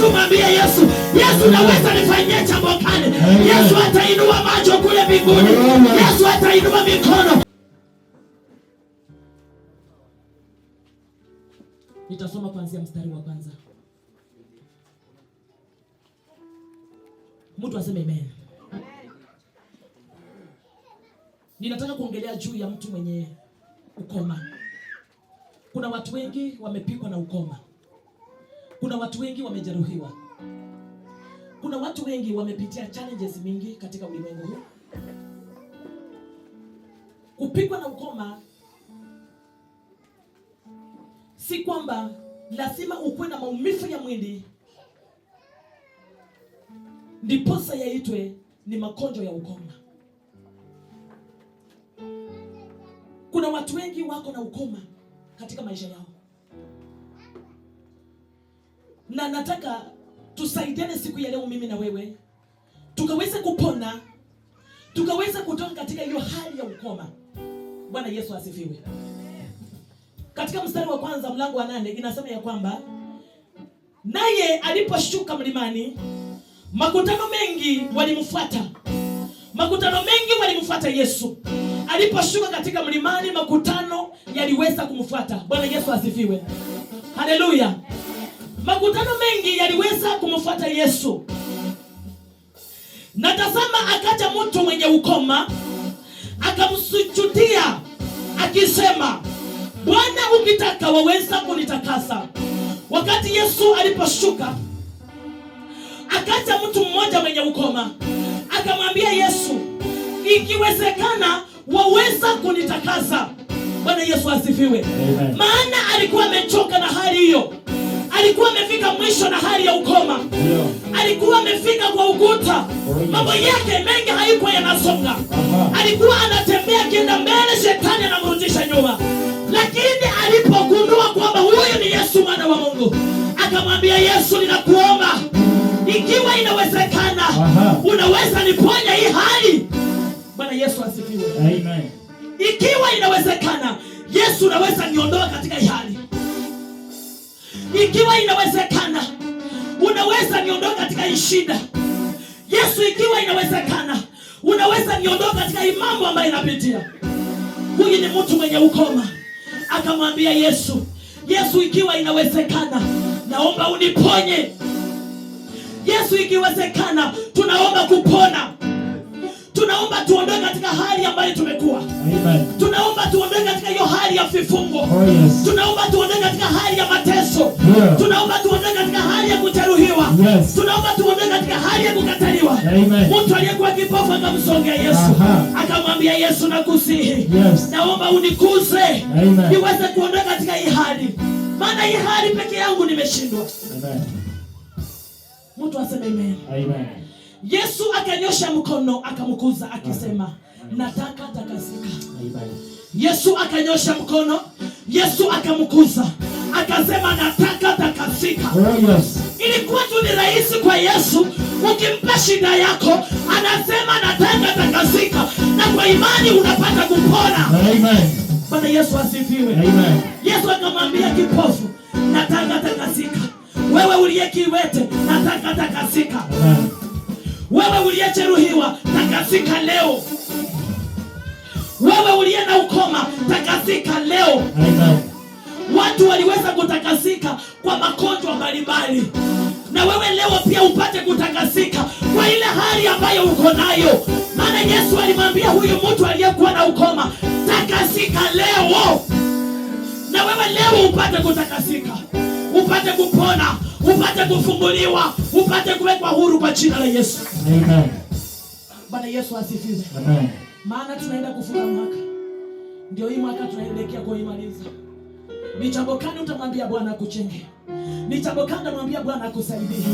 tu mwambie Yesu, Yesu naweza nifanyie jambo gani? Yesu atainua macho kule mbinguni. Yesu atainua mikono. Nitasoma kuanzia mstari wa kwanza. Mtu aseme amen. Ninataka kuongelea juu ya mtu mwenye ukoma. Kuna watu wengi wamepigwa na ukoma. Kuna watu wengi wamejeruhiwa. Kuna watu wengi wamepitia challenges mingi katika ulimwengu huu. Kupigwa na ukoma si kwamba lazima ukuwe na maumivu ya mwili ndiposa yaitwe ni magonjwa ya ukoma. Kuna watu wengi wako na ukoma katika maisha yao. Na nataka tusaidiane siku ya leo, mimi na wewe, tukaweze kupona, tukaweze kutoka katika hiyo hali ya ukoma. Bwana Yesu asifiwe. Katika mstari wa kwanza mlango wa 8 inasema ya kwamba naye aliposhuka mlimani, makutano mengi walimfuata. Makutano mengi walimfuata Yesu. Aliposhuka katika mlimani, makutano yaliweza kumfuata. Bwana Yesu asifiwe. Haleluya. Makutano mengi yaliweza kumfuata Yesu. Na tazama, akaja mtu mwenye ukoma, akamsujudia akisema, Bwana, ukitaka waweza kunitakasa. Wakati Yesu aliposhuka, akaja mtu mmoja mwenye ukoma, akamwambia Yesu, ikiwezekana waweza kunitakasa. Bwana Yesu asifiwe. Amen. Maana alikuwa amechoka na hali hiyo. Alikuwa amefika mwisho na hali ya ukoma. Yeah. Alikuwa amefika kwa ukuta. Mambo yake mengi haikuwa yanasonga. Alikuwa anatembea kienda mbele, shetani anamrudisha nyuma. Lakini alipogundua kwamba huyu ni Yesu mwana wa Mungu, akamwambia Yesu, ninakuomba ikiwa inawezekana, unaweza niponya hii hali. Bwana Yesu asifiwe. Amen. Ikiwa inawezekana, Yesu, unaweza niondoa katika hii hali. Ikiwa inawezekana, unaweza niondoa katika hii shida. Yesu, ikiwa inawezekana, unaweza niondoa katika hii mambo ambayo inapitia. Huyu ni mtu mwenye ukoma. Akamwambia Yesu, Yesu, ikiwa inawezekana, naomba uniponye. Yesu, ikiwezekana, tunaomba kupona. Tunaomba tuondoke katika hali ambayo tumekuwa. Amen. Tunaomba tuondoke katika hiyo hali ya vifungo. Oh, yes. Tunaomba tuondoke katika hali ya mateso. Yeah. Tunaomba tuondoke katika hali ya kujeruhiwa. Yes. Tunaomba tuondoke katika hali ya kukataliwa. Amen. Mtu aliyekuwa kipofu akamsongea Yesu. Akamwambia Yesu, nakusihi. Yes. Naomba unikuze. Niweze kuondoka katika hii hali. Maana hii hali peke yangu nimeshindwa. Amen. Mtu aseme amen. Amen. Yesu akanyosha mkono akamkuza akisema, nataka takasika. Yesu akanyosha mkono, Yesu akamkuza akasema, nataka takasika. Oh, yes. Ilikuwa tu ni rahisi kwa Yesu. Ukimpa shida yako, anasema nataka takasika, na kwa imani unapata kupona. Amen. Bwana Yesu asifiwe. Amen. Yesu akamwambia kipofu, nataka takasika. Wewe uliye kiwete, nataka takasika. Amen. Wewe uliyejeruhiwa, takasika leo. Wewe uliye na ukoma, takasika leo. Amen. Watu waliweza kutakasika kwa magonjwa mbalimbali. Na wewe leo pia upate kutakasika kwa ile hali ambayo uko nayo. Maana Yesu alimwambia huyu mtu aliyekuwa na ukoma, takasika leo. Na wewe leo upate kutakasika, upate kupona, upate kufunguliwa, upate kuwekwa huru kwa jina la Yesu. Amen. Bwana Yesu asifiwe. Amen. Maana tunaenda kufunga mwaka. Ndio hii mwaka tunaelekea kuimaliza. Ni jambo gani utamwambia Bwana akuchenge? Ni jambo gani utamwambia Bwana akusaidie?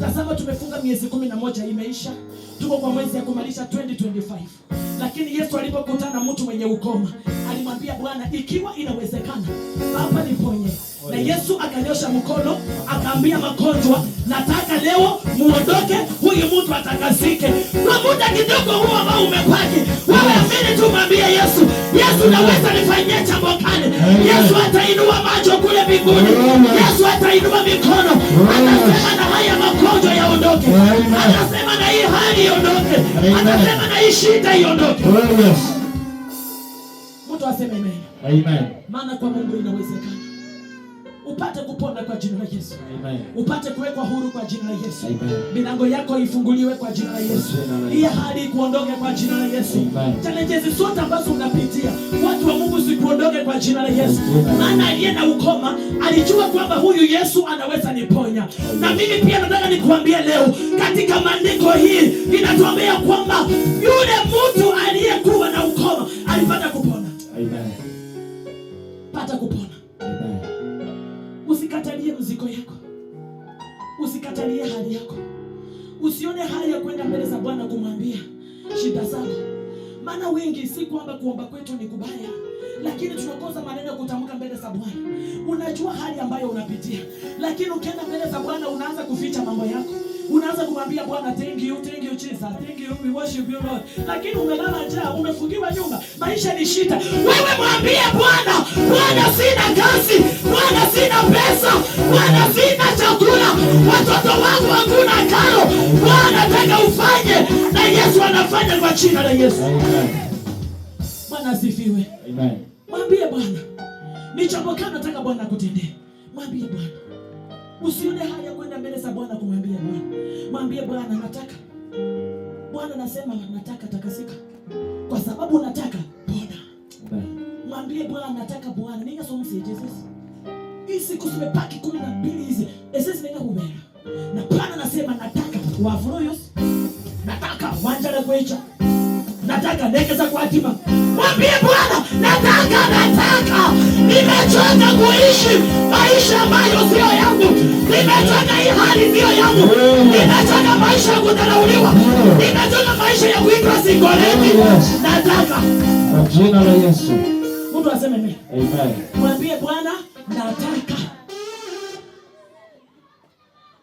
Tazama, tumefunga miezi 11 imeisha. Tuko kwa mwezi ya kumalisha 2025. Lakini Yesu alipokutana mtu mwenye ukoma, alimwambia Bwana, ikiwa inawezekana, hapa niponye. Na Yesu akanyosha mkono, akaambia magonjwa, nataka leo muondoke, huyu mtu atakasike. Kwa muda kidogo huo ambao umepaki, wewe amini tu mwambie Yesu, Yesu naweza nifanyie jambo gani? Yesu atainua macho kule mbinguni. Yesu atainua mikono. Atasema na haya Anasema na hii shida iondoke. Oh yes. Mtu aseme amen. Amen. Maana kwa Mungu inawezekana. Upate kupona kwa jina la Yesu. Amen. Upate kuwekwa huru kwa jina la Yesu. Amen. Milango yako ifunguliwe kwa jina la Yesu. Hii hali kuondoke kwa jina la Yesu. Challenges zote ambazo unapitia, watu wa Mungu sikuondoke kwa jina la Yesu. Maana aliye na ukoma alijua kwamba huyu Yesu anaweza niponya. Na mimi pia nataka nikuambie leo katika maandiko hii inatuambia kwamba yule mtu aliyekuwa na ukoma alipata kupona. Amen. Pata kupona. Amen. Usikatalie mzigo yako. Usikatalie hali yako. Usione haya kwenda mbele za Bwana kumwambia shida zako. Maana wengi si kwamba kuomba kwetu ni kubaya, lakini tunakosa maneno ya kutamka mbele za Bwana. Unajua hali ambayo unapitia, lakini ukienda mbele za Bwana unaanza kuficha mambo yako. Unaanza kumwambia Bwana, thank you Jesus, thank you, we worship you Lord. Lakini umelala njaa, umefungiwa nyumba, maisha ni shida. Wewe mwambie Bwana, Bwana sina kazi, Bwana sina pesa, Bwana sina chakula, watoto wangu hakuna karo. Bwana nataka ufanye, na Yesu anafanya kwa jina la Yesu. Amen. Bwana asifiwe. Amen. Mwambie Bwana, ni jambo gani nataka Bwana akutendee. Mwambie Bwana. Usione haya kwenda mbele za Bwana kumwambia Bwana. Mwambie Bwana, nataka. Bwana nasema nataka takasika. Kwa sababu nataka pona. Mwambie Bwana nataka Bwana. Ninga somo si Jesus. Hii siku zimepaki 12 hizi. Ese zinenga kubera. Na Bwana nasema nataka wavroyos. Nataka wanjala kwecha. Nataka nekeza kwa hatima. Mwambie Bwana, nataka. Nimechoka kuishi maisha ambayo sio yangu. Nimechoka hii hali sio yangu. Nimechoka maisha ya kudharauliwa. Nimechoka maisha ya kuitwa singoleni. Nataka. Kwa jina la Yesu. Mtu aseme amen. Amen. Mwambie Bwana, nataka.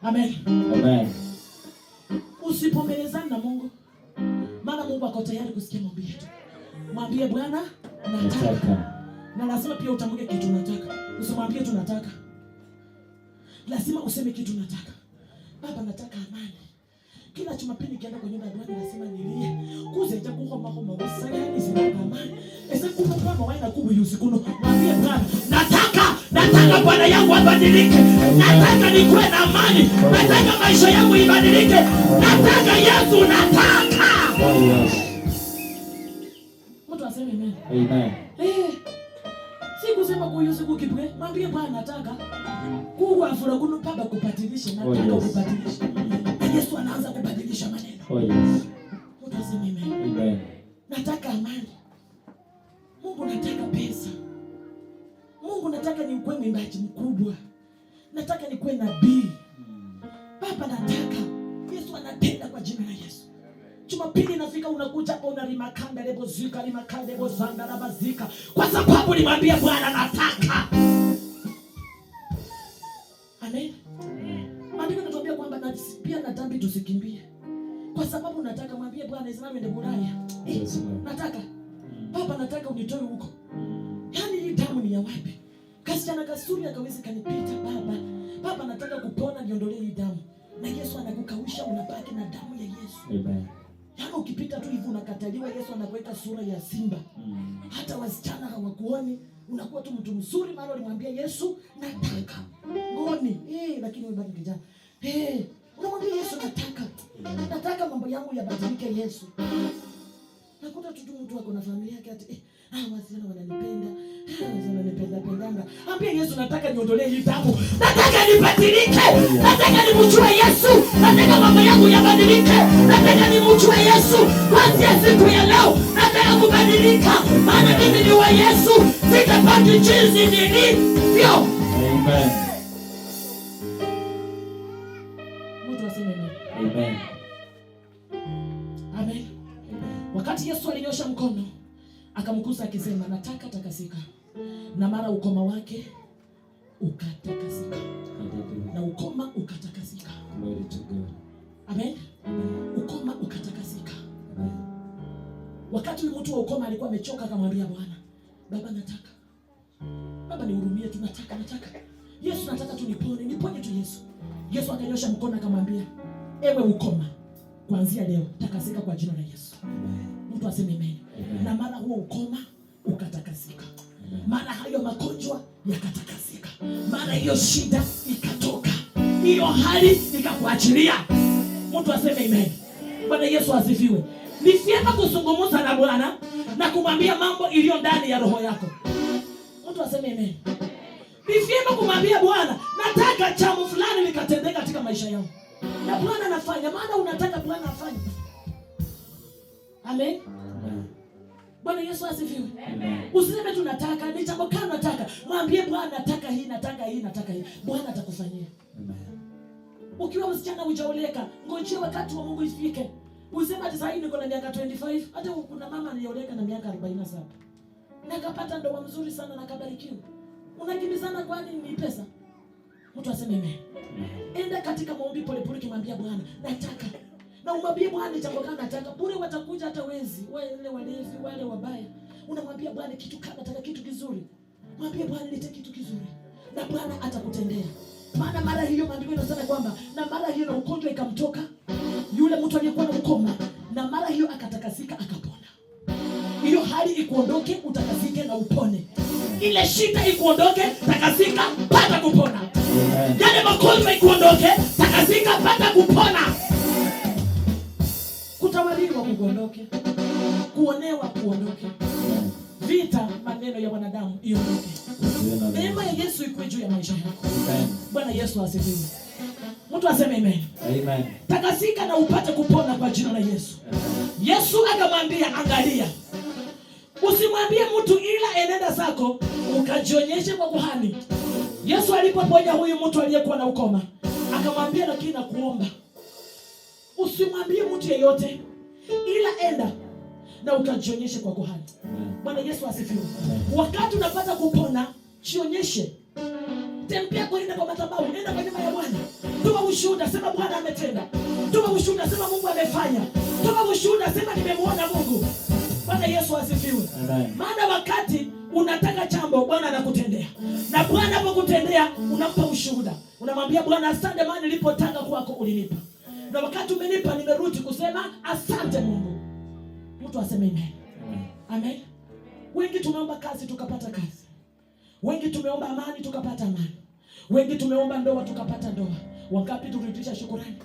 Amen. Amen. Usipomelezana na Mungu, maana Mungu ako tayari kusikia maombi yetu. Mwambie Bwana, nataka. Na lazima pia utamke kitu unataka. Usimwambie tu nataka. Lazima useme kitu unataka. Baba, nataka amani. Kila Jumapili nikienda kwa nyumba ya Bwana lazima nilie. Kuze japo kwa mahoma wasayani sina amani. Ese kuma kwa waina kubu yusikuno. Mwambie Bwana, nataka Bwana yangu abadilike. Nataka nikuwe na amani. Nataka maisha yangu ibadilike. Nataka Yesu, nataka. Mtu aseme amen. Amen. Sikusema kwa Yesu kukipwe. Mwambie Bwana nataka. Kuwa afura kuno paba kupatilisha, nataka kupatilisha. Na Yesu anaanza kubadilisha maneno. Oh yes. Utasema amen. Amen. Nataka amani. Mungu nataka pesa. Mungu nataka nikuwe mwimbaji mkubwa. Nataka nikuwe nabii. Baba nataka. Yesu anatenda kwa jina la Yesu. Jumapili nafika unakuja hapo unalimakanda lebo zika limakanda lebo zanda la bazika. Kwa sababu nimwambia Bwana nataka. Amen. Maandiko yanatuambia kwamba pia na dhambi tusikimbie. Kwa sababu nataka, mwambie Bwana Israeli ende Bulaya. Nataka. Baba nataka unitoe huko. Yaani hii damu ni ya wapi? Kasichana kasuri akawezi kanipita baba. Baba nataka kupona, niondolee hii damu. Na Yesu anakukausha, unabaki na damu ya Yesu. Amen. Yaani ukipita tu hivi unakataliwa, Yesu anakuweka sura ya simba. Hata wasichana hawakuoni, unakuwa tu mtu mzuri maana ulimwambia Yesu nataka. Ngoni, lakini wewe bado kijana. Unamwambia Yesu nataka. Nataka mambo yangu yabadilike Yesu. Nakuta tu mtu wako na familia yake ati wasichana wananipenda. Wananipenda. Ambia Yesu nataka niondolee hii damu. Nataka nibadilike. Nataka nimjue Yesu. Nataka mambo yangu yabadilike. Nataka nimjue Yesu. Kuanzia siku ya leo nataka kubadilika. Maana mimi ni wa Yesu. Sitabaki jinsi nilivyo. Amen. Mtu aseme amen. Amen. Wakati Yesu alinyosha mkono akamkusa akisema nataka takasika, na mara ukoma wake ukatakasika. Na ukoma ukatakasika. Glory to God. Amen. Ukoma ukatakasika. Wakati mtu wa ukoma alikuwa amechoka akamwambia Bwana, Baba nataka. Baba nihurumie tu, nataka. Yesu nataka tu niponye tu Yesu. Yesu akanyosha mkono akamwambia, ewe ukoma, kuanzia leo takasika kwa jina la Yesu. Mtu aseme amen. Na mara huo ukoma ukatakasika. Mara hayo magonjwa yakatakasika. Mara hiyo shida ikatoka. Hiyo hali ikakuachilia. Mtu aseme amen. Bwana Yesu asifiwe. Ni vyema kuzungumza na Bwana na kumwambia mambo iliyo ndani ya roho yako. Mtu aseme amen. Ni vyema kumwambia Bwana, nataka jambo fulani likatendeka katika maisha yangu. Na Bwana anafanya, maana unataka Bwana afanye. Amen. Bwana Yesu asifiwe. Usiseme tu nataka, ni jambo kama nataka. Mwambie Bwana nataka hii, nataka hii, nataka hii. Bwana atakufanyia. Ukiwa msichana hujaoleka, ngojea wakati wa Mungu ifike. Usema ati sasa niko na miaka 25, hata kuna mama alioleka na miaka 47. Na akapata ndoa mzuri sana na kabarikiwa. Unakimbizana kwani ni pesa? Mtu aseme amen. Enda katika maombi pole pole kimwambia Bwana, nataka. Na umwambie Bwana jambo gani nataka. Bure watakuja hata wezi, wale walevi, wale wabaya. Unamwambia Bwana kitu kama nataka kitu kizuri. Mwambie Bwana nilete kitu kizuri. Na Bwana atakutendea. Maana mara hiyo maandiko yanasema kwamba na mara hiyo na ugonjwa ikamtoka yule mtu aliyekuwa na ukoma, na mara hiyo akatakasika akapona. Hiyo hali ikuondoke, utakasike na upone. Ile shida ikuondoke, takasika pata kupona. Yale magonjwa ikuondoke, takasika pata kupona. Kutawaliwa kuondoke, kuonewa kuondoke, vita maneno ya wanadamu iondoke. Neema ya Yesu ikuwe juu ya maisha yako. Bwana Yesu asifiwe. Mtu aseme amen. Amen. Takasika na upate kupona kwa jina la Yesu. Yesu akamwambia, angalia, usimwambie mtu ila enenda zako ukajionyeshe kwa kuhani. Yesu alipoponya huyu mtu aliyekuwa na ukoma, akamwambia lakini nakuomba usimwambie mtu yeyote ila enda na ukajionyeshe kwa kuhani. Bwana Yesu asifiwe. Wakati unapata kupona, jionyeshe. Tembea kwenda kwa madhabahu, nenda kwa nyumba ya Bwana. Toa ushuhuda, sema Bwana ametenda. Toa ushuhuda, sema Mungu amefanya. Toa ushuhuda, sema nimemuona Mungu. Bwana Yesu asifiwe. Maana wakati unataka jambo, Bwana anakutendea. Na Bwana anapokutendea, unampa ushuhuda. Unamwambia Bwana, asante maana nilipotaka kwako ulinipa. Na wakati umenipa nimerudi kusema asante Mungu. Mtu aseme amen. Amen. Wengi tumeomba kazi tukapata kazi. Wengi tumeomba amani tukapata amani. Wengi tumeomba ndoa tukapata ndoa. Wangapi tulirudisha shukrani?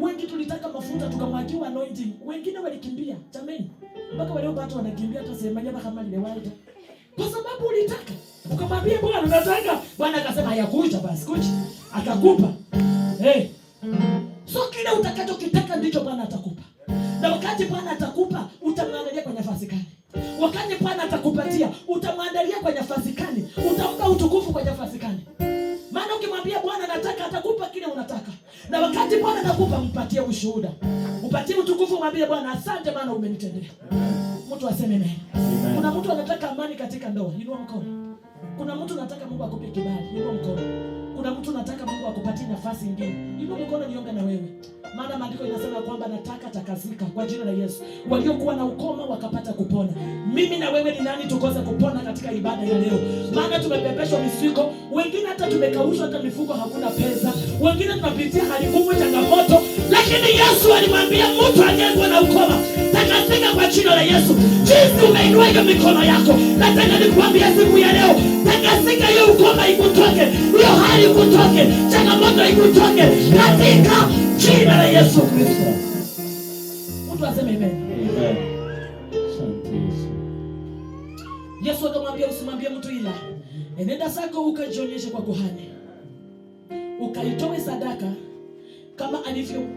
Wengi tulitaka mafuta tukamwagiwa anointing. Wengine walikimbia. Jamani. Mpaka wale watu wanakimbia hata sema nyama kama ile waida. Kwa sababu ulitaka. Ukamwambia Bwana nataka. Bwana akasema hayakuja basi kuja. Akakupa. So kile utakachokitaka ndicho Bwana atakupa. Na wakati Bwana atakupa, utamwandalia kwa nafasi gani? Wakati Bwana atakupatia, utamwandalia kwa nafasi gani? Utampa utukufu kwa nafasi gani? Maana ukimwambia Bwana nataka, atakupa kile unataka. Na wakati Bwana atakupa, mpatie ushuhuda. Upatie utukufu, mwambie Bwana asante maana umenitendea. Mtu aseme amen. Kuna mtu anataka amani katika ndoa, inua mkono. Kuna mtu anataka Mungu akupe kibali, inua mkono. Kuna mtu anataka Mungu akupatie nafasi nyingine, inua mkono niombe na wewe. Maana maandiko inasema kwamba nataka takasika kwa jina la Yesu. Waliokuwa na ukoma wakapata kupona. Mimi na wewe ni nani tukose kupona katika ibada ya leo? Maana tumebebeshwa mizigo, wengine hata tumekaushwa hata mifuko hakuna pesa. Wengine tunapitia hali ngumu changamoto, lakini Yesu alimwambia mtu aliyekuwa na ukoma, takasika kwa jina la Yesu. Jinsi umeinua hiyo mikono yako, nataka nikuambie siku ya leo, takasika hiyo ukoma ikutoke, hiyo hali ikutoke, changamoto ikutoke katika jina la Yesu Kristo. Mtu aseme amen. Amen. Yesu akamwambia usimwambie mtu ila enenda zako ukajionyeshe kwa kuhani. Ukaitoe sadaka kama alivyo